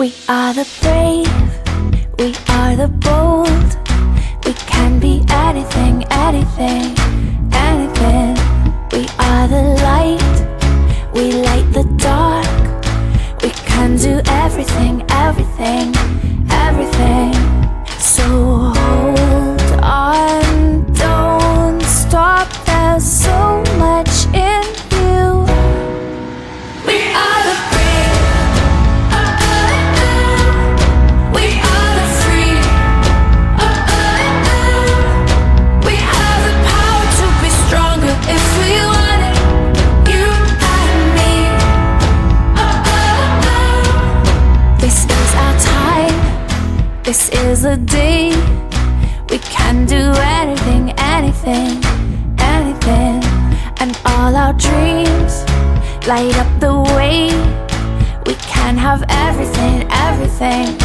We are the brave, we are the bold. We can be anything, anything, anything. We are the light, we light the dark. We can do everything, everything, everything. So hold on, don't stop. There's so much in you. We are the brave, we are the free, we have the power to be stronger if we want it. You and me. This is our time, this is the day. We can do anything, anything, anything. And all our dreams light up the way. We can have everything, everything.